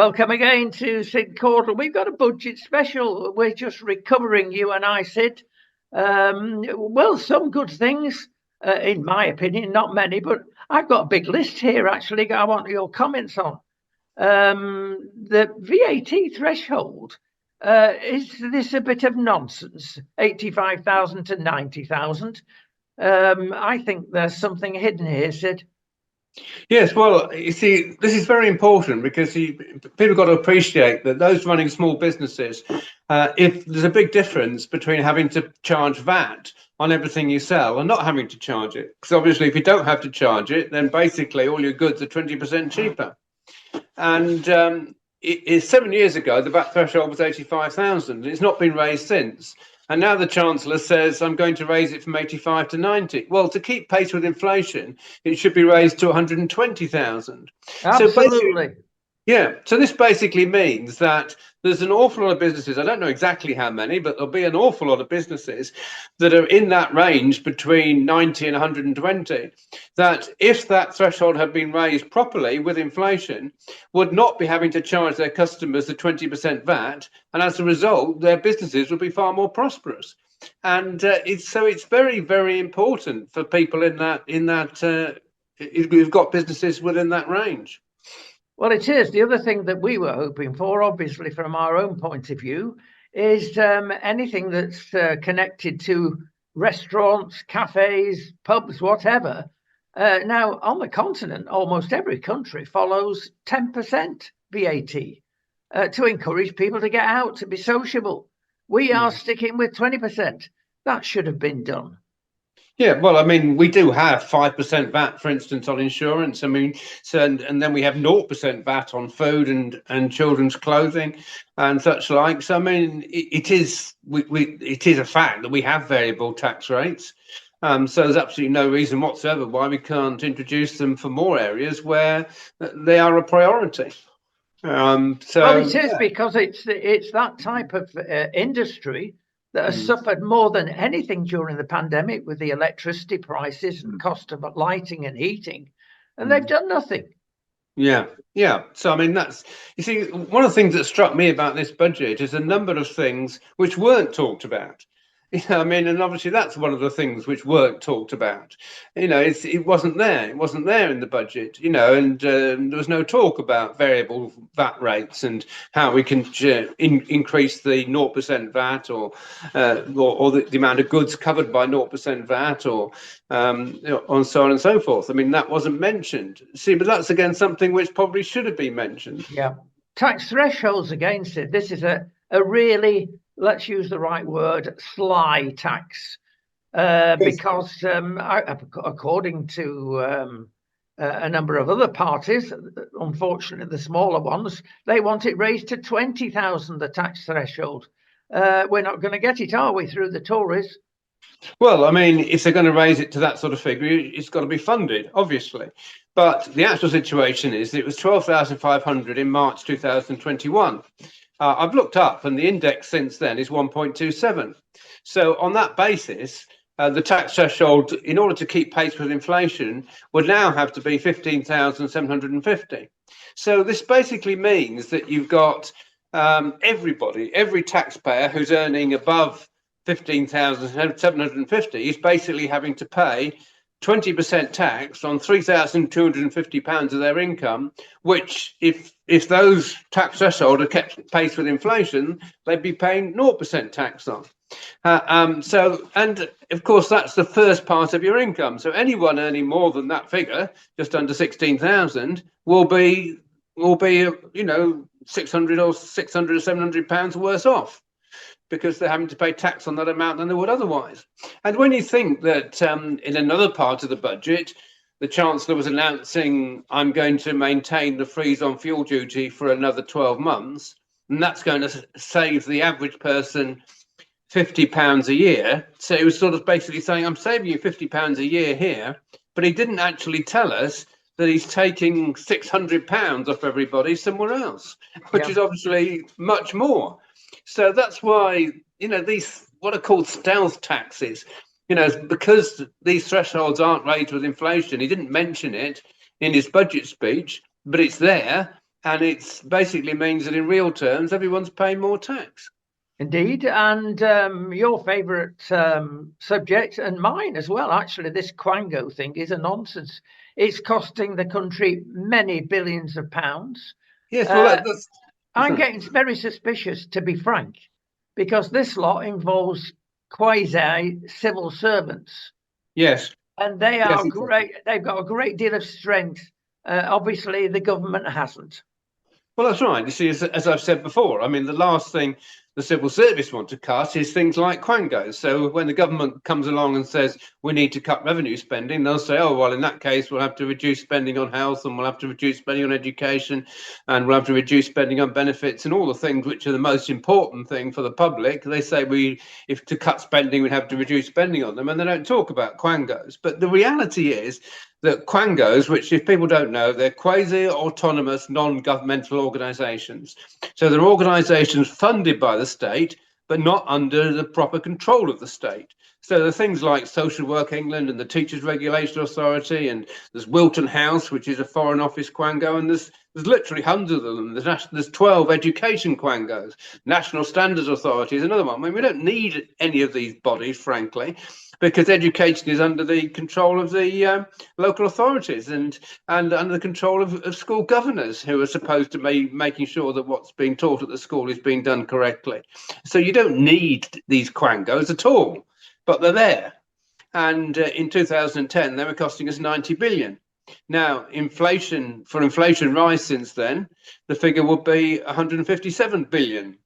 Welcome again to Sid Caudle. We've got a budget special. We're just recovering, you and I, Sid. Well, some good things, in my opinion, not many, but I've got a big list here, actually, I want your comments on. The VAT threshold, is this a bit of nonsense? 85,000 to 90,000? I think there's something hidden here, Sid. Yes, well, you see, this is very important because people got to appreciate that those running small businesses, if there's a big difference between having to charge VAT on everything you sell and not having to charge it. Because obviously, if you don't have to charge it, then basically all your goods are 20% cheaper. And 7 years ago, the VAT threshold was 85,000. It's not been raised since. And now the Chancellor says, I'm going to raise it from 85 to 90. Well, to keep pace with inflation, it should be raised to 120,000. Absolutely. So this basically means that there's an awful lot of businesses, I don't know exactly how many, but there'll be an awful lot of businesses that are in that range between 90 and 120, that if that threshold had been raised properly with inflation, would not be having to charge their customers the 20% VAT. And as a result, their businesses would be far more prosperous. And it's very, very important for people who've got businesses within that range. Well, it is. The other thing that we were hoping for, obviously, from our own point of view, is anything that's connected to restaurants, cafes, pubs, whatever. Now, on the continent, almost every country follows 10% VAT to encourage people to get out, to be sociable. We are sticking with 20%. That should have been done. Yeah, well, I mean, we do have 5% VAT, for instance, on insurance. I mean, and then we have 0% VAT on food and children's clothing and such like. So, I mean, it is a fact that we have variable tax rates. So there's absolutely no reason whatsoever why we can't introduce them for more areas where they are a priority. Well, it is because it's that type of industry that has suffered more than anything during the pandemic with the electricity prices and cost of lighting and heating, and they've done nothing. Yeah. So, I mean, you see, one of the things that struck me about this budget is a number of things which weren't talked about. I mean, and obviously that's one of the things which weren't talked about. It wasn't there. It wasn't there in the budget. And there was no talk about variable VAT rates and how we can increase the 0% VAT or the amount of goods covered by 0% VAT or and so on and so forth. I mean, that wasn't mentioned. See, but that's again something which probably should have been mentioned. Yeah, tax thresholds against it. This is a really, let's use the right word, sly tax, because according to a number of other parties, unfortunately the smaller ones, they want it raised to 20,000, the tax threshold. We're not going to get it, are we, through the Tories? Well, I mean, if they're going to raise it to that sort of figure, it's got to be funded, obviously. But the actual situation is that it was 12,500 in March 2021. I've looked up and the index since then is 1.27. So on that basis, the tax threshold, in order to keep pace with inflation, would now have to be 15,750. So this basically means that you've got every taxpayer who's earning above 15,750 is basically having to pay 20% tax on £3,250 of their income, which if those tax thresholds are kept pace with inflation, they'd be paying 0% tax on. And of course, that's the first part of your income. So anyone earning more than that figure, just under 16,000, will be 600 or £700 worse off, because they're having to pay tax on that amount than they would otherwise. And when you think that in another part of the budget, the Chancellor was announcing, I'm going to maintain the freeze on fuel duty for another 12 months, and that's going to save the average person £50 a year. So he was sort of basically saying, I'm saving you £50 a year here, but he didn't actually tell us that he's taking £600 off everybody somewhere else, which is obviously much more. So that's why, these what are called stealth taxes, because these thresholds aren't raised with inflation. He didn't mention it in his budget speech, but it's there. And it basically means that in real terms, everyone's paying more tax. Indeed, and your favourite subject and mine as well. Actually, this Quango thing is a nonsense. It's costing the country many billions of pounds. Yes, well, I'm getting very suspicious, to be frank, because this lot involves quasi civil servants. Yes. And they are Yes, great. They've got a great deal of strength. Obviously, the government hasn't. Well, that's right. You see, as I've said before, I mean, the last thing the civil service want to cut is things like Quangos. So when the government comes along and says we need to cut revenue spending, they'll say, oh, well, in that case, we'll have to reduce spending on health, and we'll have to reduce spending on education, and we'll have to reduce spending on benefits, and all the things which are the most important thing for the public. They say if to cut spending, we'd have to reduce spending on them, and they don't talk about Quangos. But the reality is that Quangos, which if people don't know, they're quasi-autonomous non-governmental organisations. So they're organisations funded by the state, but not under the proper control of the state. So there are things like Social Work England and the Teachers Regulation Authority, and there's Wilton House, which is a Foreign Office Quango, and there's literally hundreds of them. There's 12 education Quangos. National Standards Authority is another one. I mean, we don't need any of these bodies, frankly, because education is under the control of the local authorities and under the control of school governors, who are supposed to be making sure that what's being taught at the school is being done correctly. So you don't need these Quangos at all, but they're there. And in 2010, they were costing us 90 billion. Now, inflation rise since then, the figure would be 157 billion.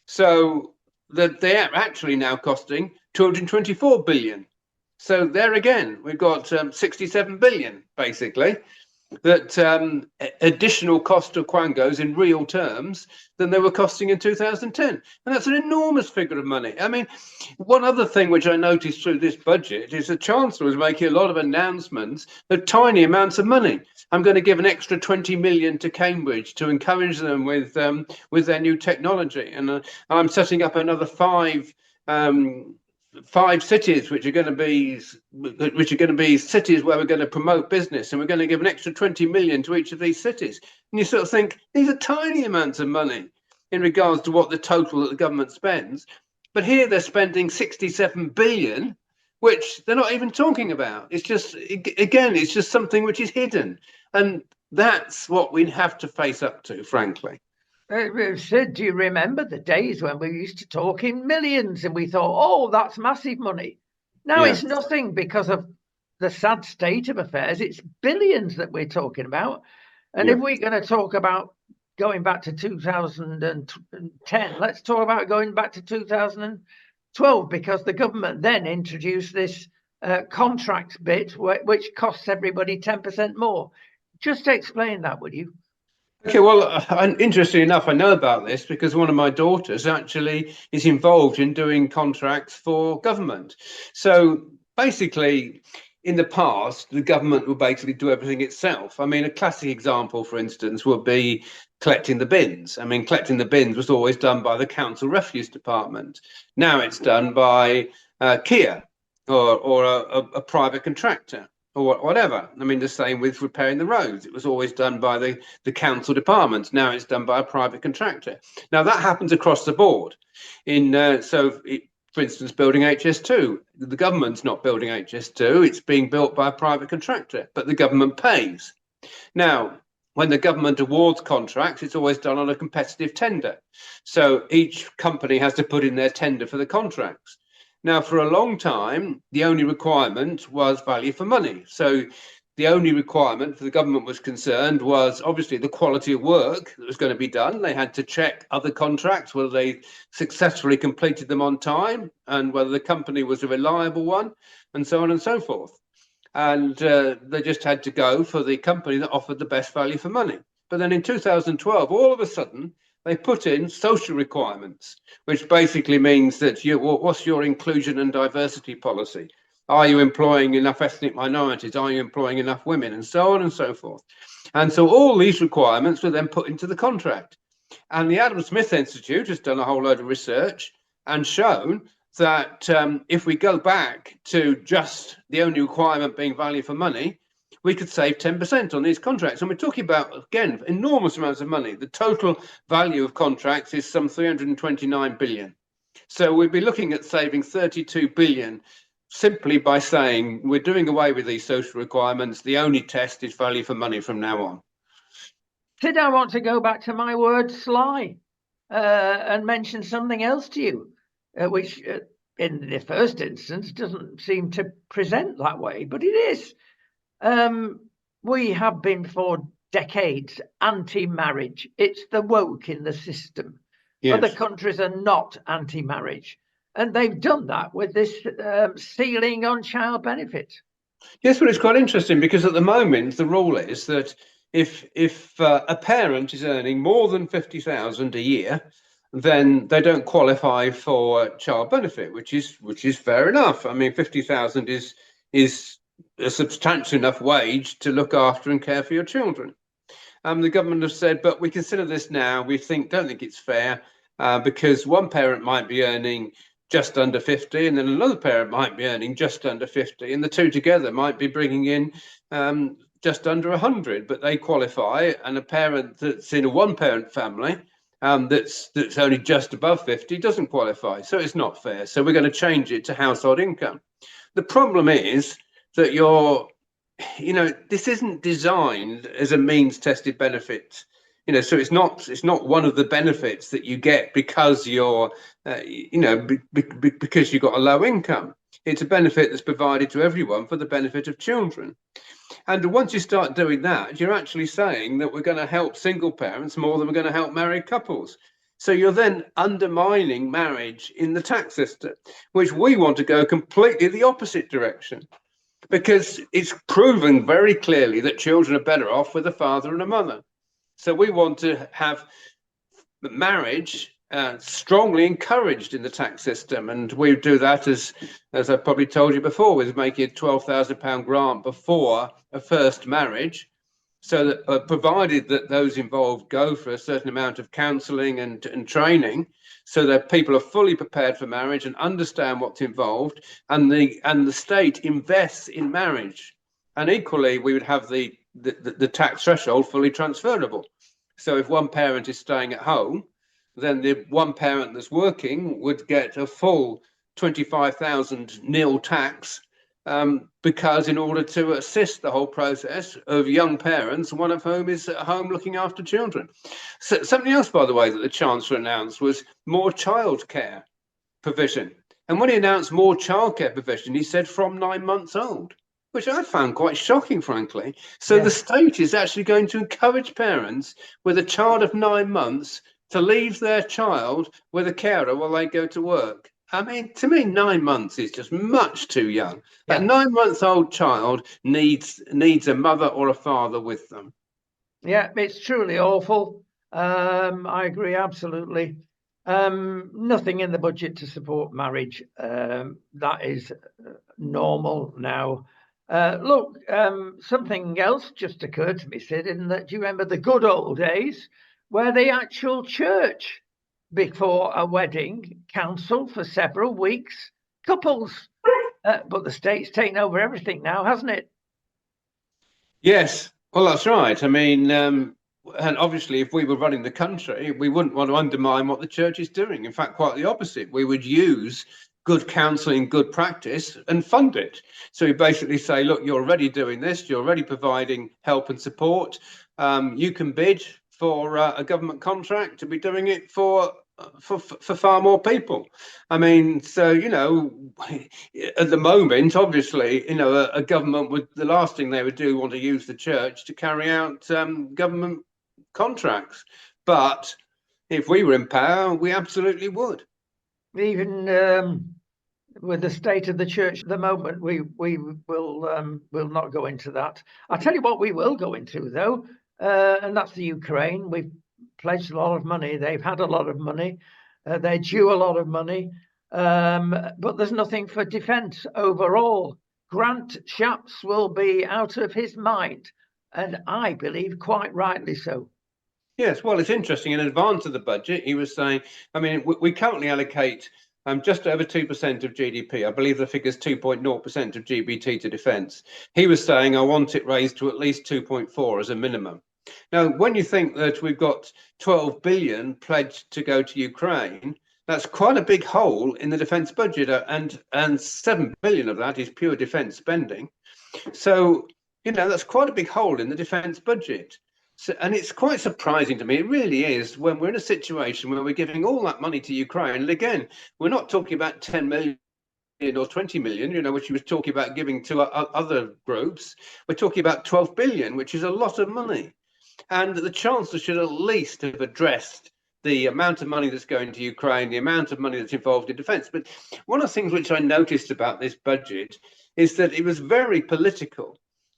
So that they are actually now costing 224 billion. So there again, we've got 67 billion, basically, that additional cost of Quangos in real terms than they were costing in 2010. And that's an enormous figure of money. I mean, one other thing which I noticed through this budget is the Chancellor was making a lot of announcements of tiny amounts of money. I'm going to give an extra 20 million to Cambridge to encourage them with their new technology. And I'm setting up another five cities which are going to be cities where we're going to promote business, and we're going to give an extra 20 million to each of these cities. And you sort of think these are tiny amounts of money in regards to what the total that the government spends, but here they're spending 67 billion, which they're not even talking about. It's just, again, it's just something which is hidden, and that's what we have to face up to, frankly. Sid, do you remember the days when we used to talk in millions and we thought, oh, that's massive money? Now it's nothing because of the sad state of affairs. It's billions that we're talking about. And if we're going to talk about going back to 2010, let's talk about going back to 2012, because the government then introduced this contract bit, which costs everybody 10% more. Just explain that, would you? Okay, well, interestingly enough, I know about this because one of my daughters actually is involved in doing contracts for government. So basically, in the past, the government would basically do everything itself. I mean, a classic example, for instance, would be collecting the bins. I mean, collecting the bins was always done by the council refuse department. Now it's done by Kia or a private contractor, or whatever. I mean, the same with repairing the roads. It was always done by the council departments. Now it's done by a private contractor. Now that happens across the board. For instance, building HS2, the government's not building HS2, it's being built by a private contractor, but the government pays. Now, when the government awards contracts, it's always done on a competitive tender. So each company has to put in their tender for the contracts. Now, for a long time, the only requirement was value for money. So the only requirement for the government was concerned was obviously the quality of work that was going to be done. They had to check other contracts, whether they successfully completed them on time and whether the company was a reliable one, and so on and so forth. And they just had to go for the company that offered the best value for money. But then in 2012, all of a sudden, they put in social requirements, which basically means that what's your inclusion and diversity policy? Are you employing enough ethnic minorities? Are you employing enough women? And so on and so forth. And so all these requirements were then put into the contract. And the Adam Smith Institute has done a whole load of research and shown that if we go back to just the only requirement being value for money, we could save 10% on these contracts. And we're talking about, again, enormous amounts of money. The total value of contracts is some 329 billion. So we'd be looking at saving 32 billion simply by saying we're doing away with these social requirements. The only test is value for money from now on. Sid, I want to go back to my word sly and mention something else to you, which in the first instance doesn't seem to present that way, but it is. We have been for decades anti-marriage. It's the woke in the system. Yes. Other countries are not anti-marriage, and they've done that with this ceiling on child benefit. Yes, well, it's quite interesting because at the moment the rule is that if a parent is earning more than 50,000 a year, then they don't qualify for child benefit, which is fair enough. I mean, 50,000 is a substantial enough wage to look after and care for your children. The government have said, but we consider this now. We don't think it's fair because one parent might be earning just under 50, and then another parent might be earning just under 50, and the two together might be bringing in just under 100, but they qualify. And a parent that's in a one-parent family that's only just above 50 doesn't qualify. So it's not fair. So we're going to change it to household income. The problem is that this isn't designed as a means tested benefit. So it's not one of the benefits that you get because you're, because you've got a low income. It's a benefit that's provided to everyone for the benefit of children. And once you start doing that, you're actually saying that we're going to help single parents more than we're going to help married couples. So you're then undermining marriage in the tax system, which we want to go completely the opposite direction, because it's proven very clearly that children are better off with a father and a mother. So we want to have marriage strongly encouraged in the tax system, and we do that as I probably told you before, with making a £12,000 grant before a first marriage, so that provided that those involved go for a certain amount of counselling and training, so that people are fully prepared for marriage and understand what's involved, and the state invests in marriage. And equally, we would have the tax threshold fully transferable. So if one parent is staying at home, then the one parent that's working would get a full 25,000 nil tax, because in order to assist the whole process of young parents, one of whom is at home looking after children. So something else, by the way, that the Chancellor announced was more childcare provision. And when he announced more childcare provision, he said from 9 months old, which I found quite shocking, frankly. So yeah. The state is actually going to encourage parents with a child of 9 months to leave their child with a carer while they go to work. I mean, to me, 9 months is just much too young. Yeah. A 9-month-old child needs a mother or a father with them. Yeah, it's truly awful. I agree, absolutely. Nothing in the budget to support marriage. That is normal now. Look, something else just occurred to me, Sid, in that, do you remember the good old days where the actual church, before a wedding, counselled for several weeks couples? But the state's taken over everything now, hasn't it? Yes, well, that's right. I mean, and obviously, if we were running the country, we wouldn't want to undermine what the church is doing. In fact, quite the opposite. We would use good counselling, good practice, and fund it. So we basically say, look, you're already doing this. You're already providing help and support. You can bid for a government contract to be doing it for far more people. I mean, so, at the moment, obviously, a government would, the last thing they would do, want to use the church to carry out government contracts. But if we were in power, we absolutely would. Even with the state of the church at the moment, we will not go into that. I'll tell you what we will go into, though, and that's the Ukraine. We've pledged a lot of money. They've had a lot of money. They're due a lot of money. But there's nothing for defence overall. Grant Shapps will be out of his mind, and I believe quite rightly so. Yes, well, it's interesting. In advance of the budget, he was saying, I mean, we currently allocate just over 2% of GDP. I believe the figure's 2.0% of GBT to defence. He was saying, I want it raised to at least 2.4 as a minimum. Now, when you think that we've got 12 billion pledged to go to Ukraine, that's quite a big hole in the defence budget, and 7 billion of that is pure defence spending. So, you know, that's quite a big hole in the defence budget. So, and it's quite surprising to me, it really is, when we're in a situation where we're giving all that money to Ukraine. And again, we're not talking about 10 million or 20 million, you know, which he was talking about giving to other groups. We're talking about 12 billion, which is a lot of money. And the Chancellor should at least have addressed the amount of money that's going to Ukraine, the amount of money that's involved in defence. But one of the things which I noticed about this budget is that it was very political,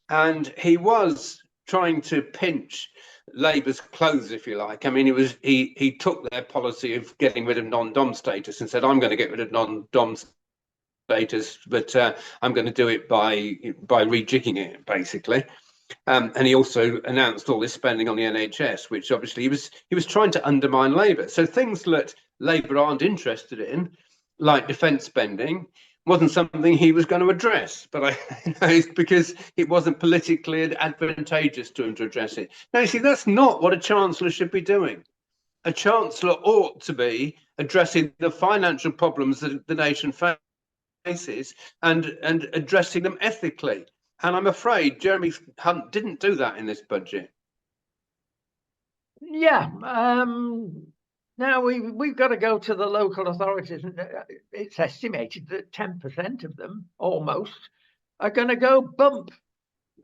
and he was trying to pinch Labour's clothes, if you like. I mean, he took their policy of getting rid of non-dom status and said, I'm going to get rid of non-dom status, but I'm going to do it by rejigging it, basically. And he also announced all this spending on the NHS, which obviously he was trying to undermine Labour. So things that Labour aren't interested in, like defence spending, wasn't something he was going to address. But it's because it wasn't politically advantageous to him to address it. Now, you see, that's not what a Chancellor should be doing. A Chancellor ought to be addressing the financial problems that the nation faces and addressing them ethically. And I'm afraid Jeremy Hunt didn't do that in this budget. Yeah. Now we've got to go to the local authorities. It's estimated that 10% of them, almost, are going to go bump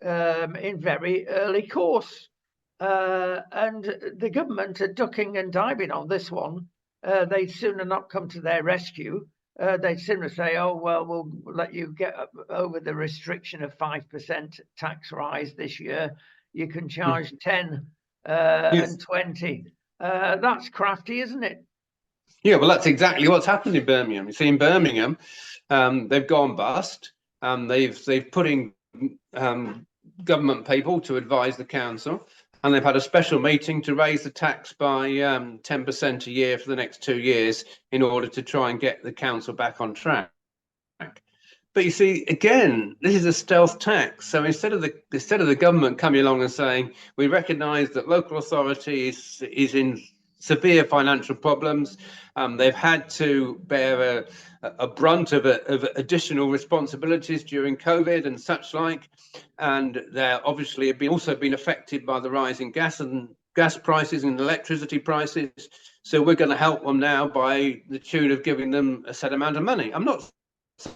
in very early course. And the government are ducking and diving on this one. They'd sooner not come to their rescue. They'd sooner say, oh, well, we'll let you get over the restriction of 5% tax rise this year. You can charge 10 yes. and 20. That's crafty, isn't it? Yeah, well, that's exactly what's happened in Birmingham. You see, in Birmingham, they've gone bust. They've put in government people to advise the council, and they've had a special meeting to raise the tax by 10% a year for the next 2 years in order to try and get the council back on track. But you see, again, this is a stealth tax. So instead of the government coming along and saying, we recognise that local authority is in severe financial problems, they've had to bear a brunt of additional responsibilities during COVID and such like, and they're obviously have also been affected by the rise in gas prices and electricity prices. So we're going to help them now by the tune of giving them a set amount of money. I'm not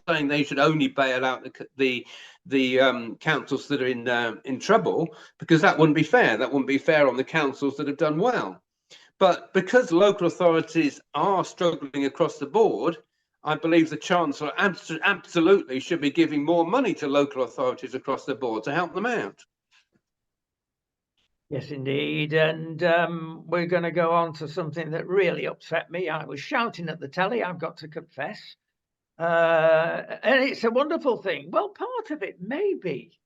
saying they should only bail out the councils that are in trouble, because that wouldn't be fair. That wouldn't be fair on the councils that have done well. But because local authorities are struggling across the board, I believe the Chancellor absolutely should be giving more money to local authorities across the board to help them out. Yes, indeed. And we're going to go on to something that really upset me. I was shouting at the telly, I've got to confess. And it's a wonderful thing. Well, part of it may be,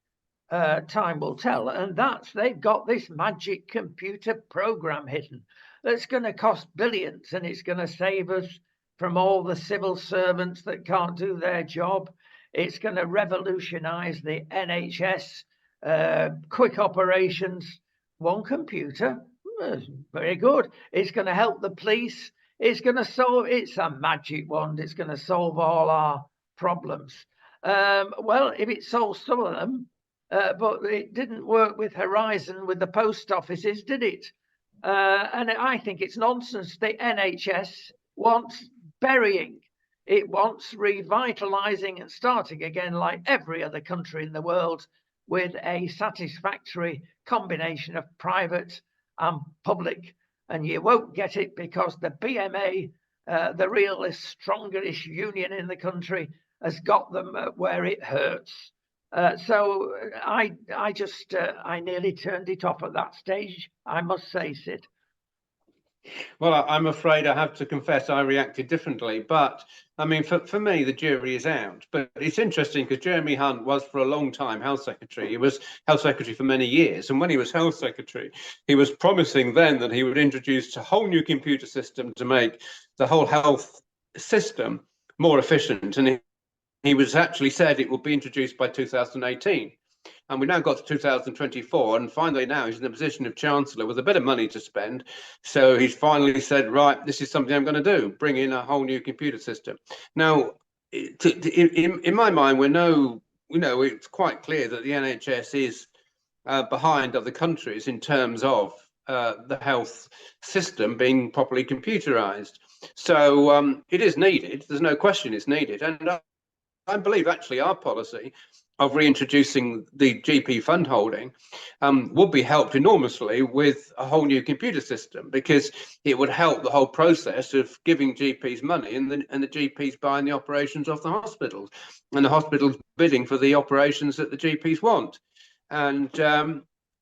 time will tell. And that's they've got this magic computer program hidden that's going to cost billions, and it's going to save us from all the civil servants that can't do their job. It's going to revolutionize the NHS, quick operations, one computer, very good. It's going to help the police. It's going to solve, it's a magic wand. It's going to solve all our problems. Well, if it solves some of them, but it didn't work with Horizon, with the post offices, did it? And I think it's nonsense. The NHS wants burying. It wants revitalizing and starting again, like every other country in the world, with a satisfactory combination of private and public. And you won't get it because the BMA, the realest, strongest union in the country, has got them where it hurts. So I nearly turned it off at that stage, I must say, Sid. Well, I'm afraid I have to confess I reacted differently. But I mean, for me, the jury is out. But it's interesting because Jeremy Hunt was for a long time Health Secretary. He was Health Secretary for many years. And when he was Health Secretary, he was promising then that he would introduce a whole new computer system to make the whole health system more efficient, and he was actually said it will be introduced by 2018. And we now got to 2024, and finally now he's in the position of Chancellor with a bit of money to spend. So he's finally said, right, this is something I'm going to do, bring in a whole new computer system. Now, in my mind, it's quite clear that the NHS is behind other countries in terms of the health system being properly computerized. So it is needed. There's no question it's needed. And I believe actually our policy of reintroducing the GP fund holding would be helped enormously with a whole new computer system, because it would help the whole process of giving GPs money and the GPs buying the operations off the hospitals, and the hospitals bidding for the operations that the GPs want. And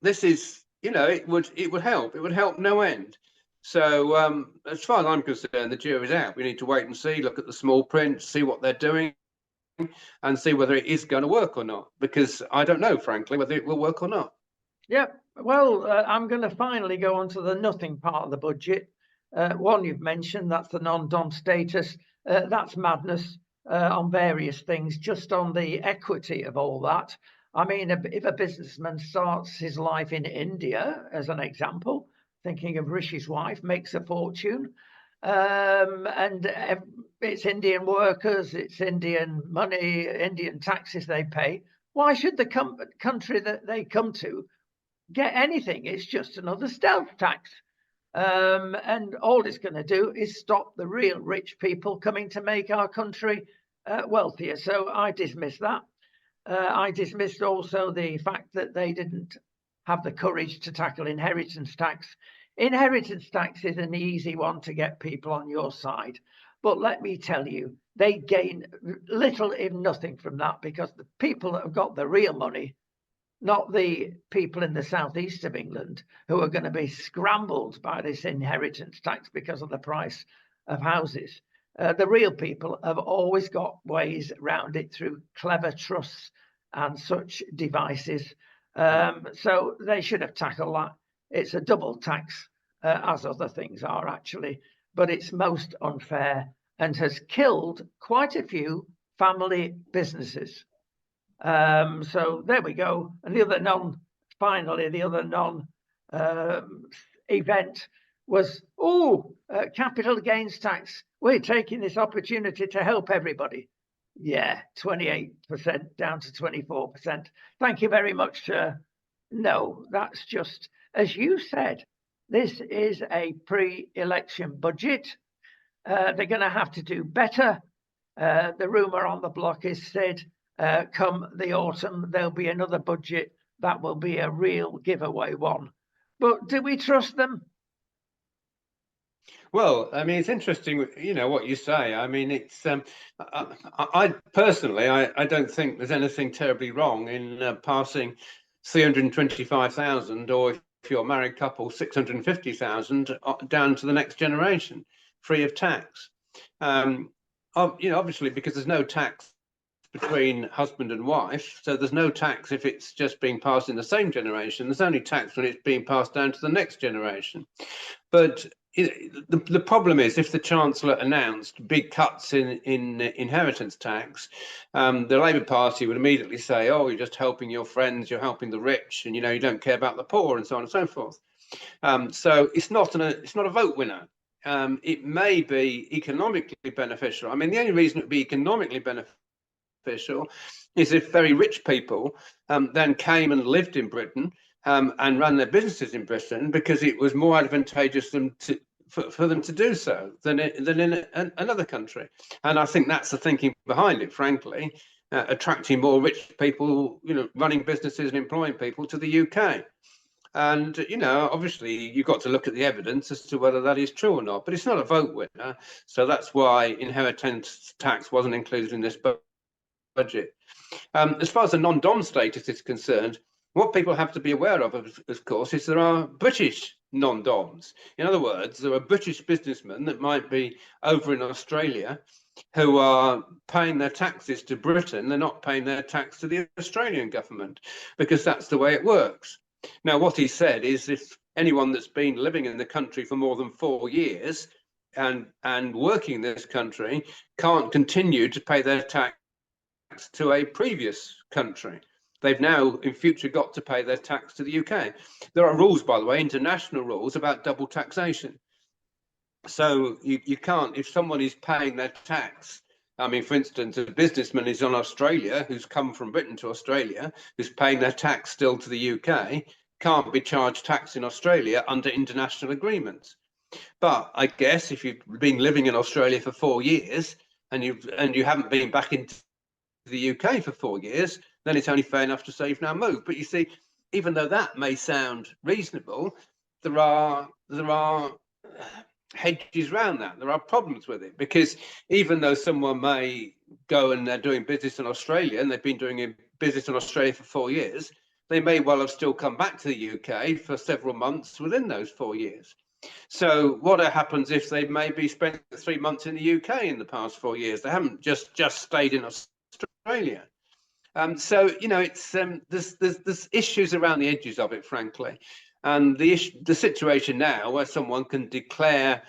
this is, it would help. It would help no end. So as far as I'm concerned, the jury's out. We need to wait and see, look at the small print, see what they're doing, and see whether it is going to work or not, because I don't know, frankly, whether it will work or not. Yep. Well, I'm going to finally go on to the nothing part of the budget. One you've mentioned, that's the non-dom status. That's madness on various things, just on the equity of all that. I mean, if a businessman starts his life in India, as an example, thinking of Rishi's wife, makes a fortune, and it's Indian workers, it's Indian money, Indian taxes they pay. Why should the country that they come to get anything? It's just another stealth tax. And all it's going to do is stop the real rich people coming to make our country wealthier. So I dismiss that. I dismissed also the fact that they didn't have the courage to tackle inheritance tax. Inheritance tax is an easy one to get people on your side. But let me tell you, they gain little, if nothing, from that, because the people that have got the real money, not the people in the southeast of England who are going to be scrambled by this inheritance tax because of the price of houses. The real people have always got ways around it through clever trusts and such devices. So they should have tackled that. It's a double tax, as other things are actually, but it's most unfair and has killed quite a few family businesses. So there we go. And the other non event was, capital gains tax. We're taking this opportunity to help everybody. Yeah, 28% down to 24%. Thank you very much, sir. No, that's just, as you said, this is a pre-election budget. They're going to have to do better. The rumour on the block is said, come the autumn, there'll be another budget that will be a real giveaway one. But do we trust them? Well, I mean, it's interesting, what you say. I mean, it's I personally, I don't think there's anything terribly wrong in passing 325,000, or if you're a married couple, 650,000 down to the next generation, free of tax. Obviously, because there's no tax between husband and wife, so there's no tax if it's just being passed in the same generation. There's only tax when it's being passed down to the next generation. But the problem is, if the Chancellor announced big cuts in inheritance tax, the Labour Party would immediately say, oh, you're just helping your friends, you're helping the rich, and you don't care about the poor, and so on and so forth. So it's not a vote winner. It may be economically beneficial. I mean, the only reason it would be economically beneficial is if very rich people then came and lived in Britain and ran their businesses in Britain, because it was more advantageous for them to do so than in another country. And I think that's the thinking behind it, frankly, attracting more rich people, running businesses and employing people to the UK. And, obviously, you've got to look at the evidence as to whether that is true or not. But it's not a vote winner. So that's why inheritance tax wasn't included in this budget. As far as the non-dom status is concerned, what people have to be aware of course, is there are British non-doms. In other words, there are British businessmen that might be over in Australia who are paying their taxes to Britain. They're not paying their tax to the Australian government, because that's the way it works. Now, what he said is, if anyone that's been living in the country for more than 4 years and working in this country can't continue to pay their tax to a previous country. They've now in future got to pay their tax to the UK. There are rules, by the way, international rules about double taxation. So you can't, if someone is paying their tax, I mean, for instance, a businessman is in Australia who's come from Britain to Australia, who's paying their tax still to the UK, can't be charged tax in Australia under international agreements. But I guess if you've been living in Australia for 4 years and you haven't been back into the UK for 4 years, then it's only fair enough to say you've now moved. But you see, even though that may sound reasonable, there are hedges around that. There are problems with it, because even though someone may go and they're doing business in Australia and they've been doing business in Australia for 4 years, they may well have still come back to the UK for several months within those 4 years. So what happens if they maybe spent 3 months in the UK in the past 4 years? They haven't just stayed in Australia. So it's there's issues around the edges of it, frankly. And the situation now where someone can declare,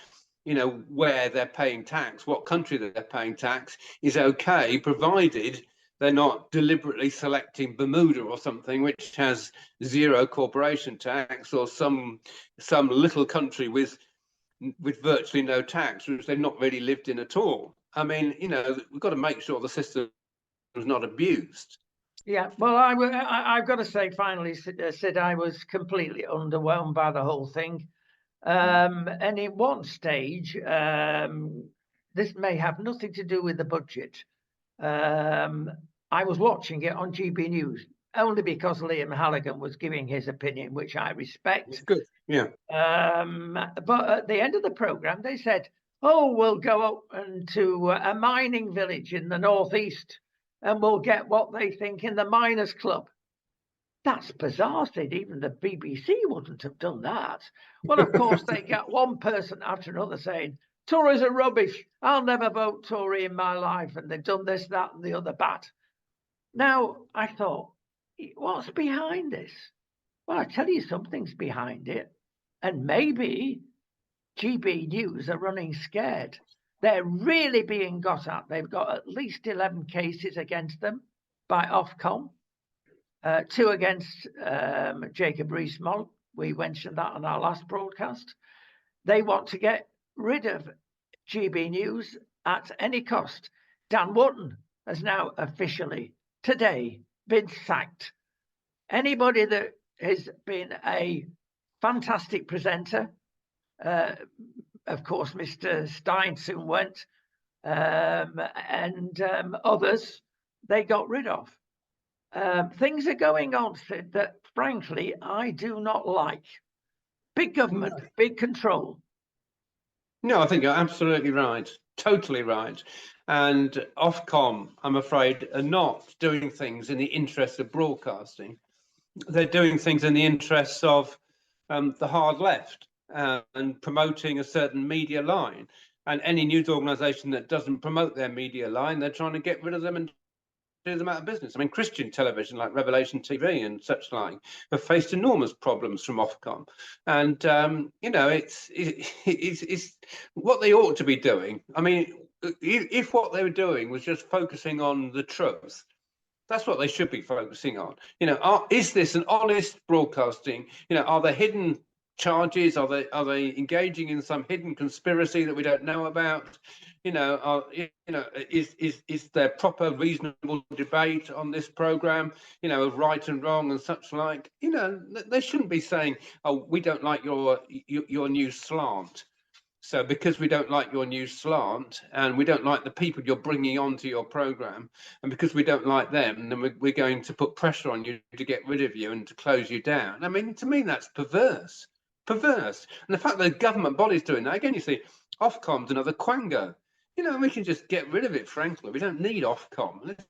where they're paying tax, what country that they're paying tax, is okay, provided they're not deliberately selecting Bermuda or something which has zero corporation tax, or some little country with virtually no tax, which they've not really lived in at all. I mean, we've got to make sure the system is not abused. Yeah, well, I've got to say, finally, Sid, I was completely underwhelmed by the whole thing. And in one stage, this may have nothing to do with the budget. I was watching it on GB News only because Liam Halligan was giving his opinion, which I respect. It's good, yeah. But at the end of the programme, they said, oh, we'll go up to a mining village in the northeast, and we'll get what they think in the Miners' Club. That's bizarre, Sid. Even the BBC wouldn't have done that. Well, of course, they get one person after another saying, Tories are rubbish. I'll never vote Tory in my life. And they've done this, that, and the other bad. Now, I thought, what's behind this? Well, I tell you, something's behind it. And maybe GB News are running scared. They're really being got at. They've got at least 11 cases against them by Ofcom, 2 against Jacob Rees-Mogg. We mentioned that on our last broadcast. They want to get rid of GB News at any cost. Dan Wootton has now officially, today, been sacked. Anybody that has been a fantastic presenter, of course, Mr. Stein soon went, and others they got rid of. Things are going on, Sid, that frankly I do not like. Big government, big control. No, I think you're absolutely right, totally right. And Ofcom, I'm afraid, are not doing things in the interest of broadcasting. They're doing things in the interests of the hard left. And promoting a certain media line, and any news organisation that doesn't promote their media line, they're trying to get rid of them and do them out of business. I mean, Christian television like Revelation TV and such like have faced enormous problems from Ofcom, and it's what they ought to be doing. I mean, if what they were doing was just focusing on the truth, that's what they should be focusing on. Is this an honest broadcasting? Are there hidden charges? Are they engaging in some hidden conspiracy that we don't know about? Is there proper reasonable debate on this program, of right and wrong and such like? They shouldn't be saying, oh, we don't like your news slant, so because we don't like your news slant and we don't like the people you're bringing onto your program, and because we don't like them, then we're going to put pressure on you to get rid of you and to close you down. I mean, to me, that's perverse. And the fact that the government body's doing that, again, you see, Ofcom's another quango. We can just get rid of it, frankly. We don't need Ofcom. Let's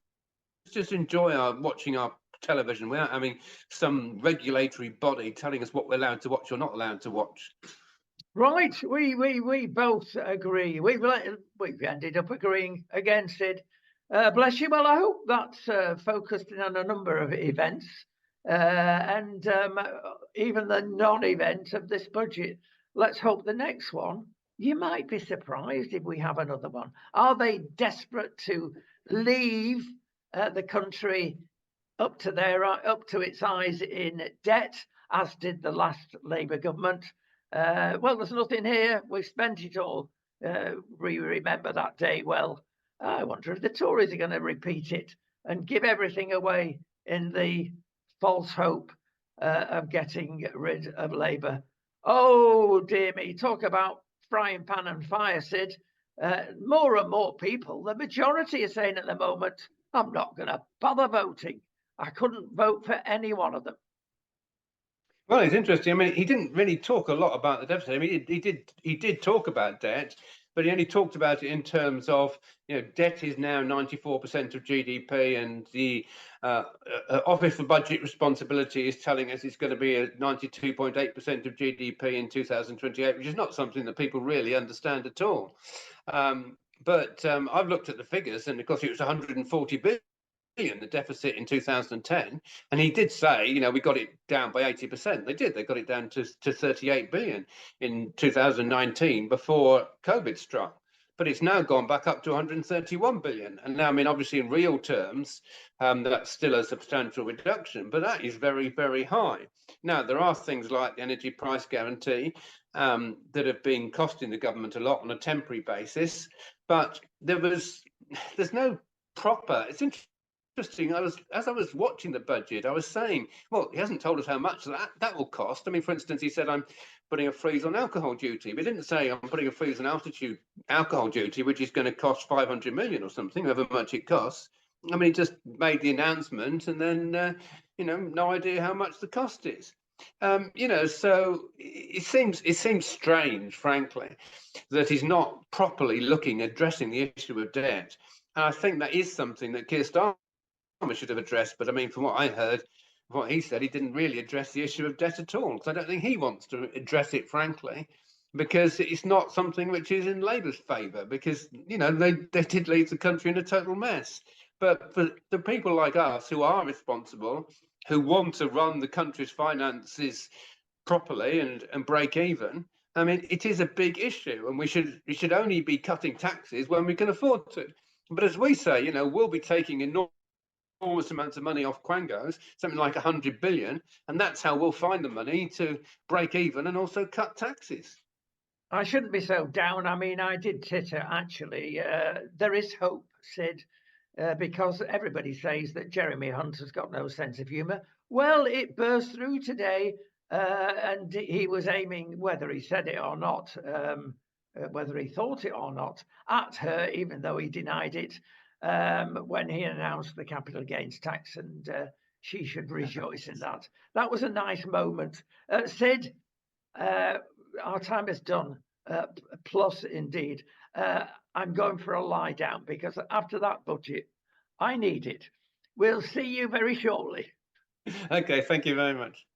just enjoy watching our television without having some regulatory body telling us what we're allowed to watch or not allowed to watch. Right, we both agree. We've ended up agreeing against it. Bless you. Well, I hope that's focused in on a number of events, and even the non-event of this budget. Let's hope the next one You might be surprised if we have another one. Are they desperate to leave the country up to its eyes in debt, as did the last Labour government? Well, there's nothing here. We've spent it all. We remember that day well. I wonder if the Tories are going to repeat it and give everything away in the false hope of getting rid of Labour. Oh, dear me. Talk about frying pan and fire, Sid. More and more people, the majority are saying at the moment, I'm not going to bother voting. I couldn't vote for any one of them. Well, it's interesting. I mean, he didn't really talk a lot about the deficit. I mean, he did talk about debt, but he only talked about it in terms of, debt is now 94% of GDP, and the Office for Budget Responsibility is telling us it's going to be at 92.8% of GDP in 2028, which is not something that people really understand at all. But I've looked at the figures, and of course it was 140 billion. The deficit in 2010, and he did say, we got it down by 80%. They got it down to 38 billion in 2019 before COVID struck, but it's now gone back up to 131 billion. And now, I mean, obviously in real terms, that's still a substantial reduction, but that is very, very high. Now, there are things like the energy price guarantee that have been costing the government a lot on a temporary basis, but there's no proper, it's interesting. As I was watching the budget, I was saying, well, he hasn't told us how much that will cost. I mean, for instance, he said, I'm putting a freeze on alcohol duty, but he didn't say I'm putting a freeze on alcohol duty, which is going to cost 500 million or something, however much it costs. I mean, he just made the announcement and then, no idea how much the cost is. So it seems strange, frankly, that he's not properly addressing the issue of debt. And I think that is something that Keir Starmer should have addressed, but I mean, from what I heard, what he said, he didn't really address the issue of debt at all. So I don't think he wants to address it, frankly, because it's not something which is in Labour's favour, because, they did leave the country in a total mess. But for the people like us who are responsible, who want to run the country's finances properly and break even, I mean, it is a big issue, and we should only be cutting taxes when we can afford to. But as we say, we'll be taking enormous amounts of money off Quangos, something like 100 billion, and that's how we'll find the money to break even and also cut taxes. I shouldn't be so down. I mean, I did titter, actually. There is hope, Sid, because everybody says that Jeremy Hunt has got no sense of humour. Well, it burst through today, and he was aiming, whether he said it or not, whether he thought it or not, at her, even though he denied it. When he announced the capital gains tax, and she should rejoice in that. That was a nice moment. Sid, our time is done, plus indeed. I'm going for a lie down because after that budget, I need it. We'll see you very shortly. Okay, thank you very much.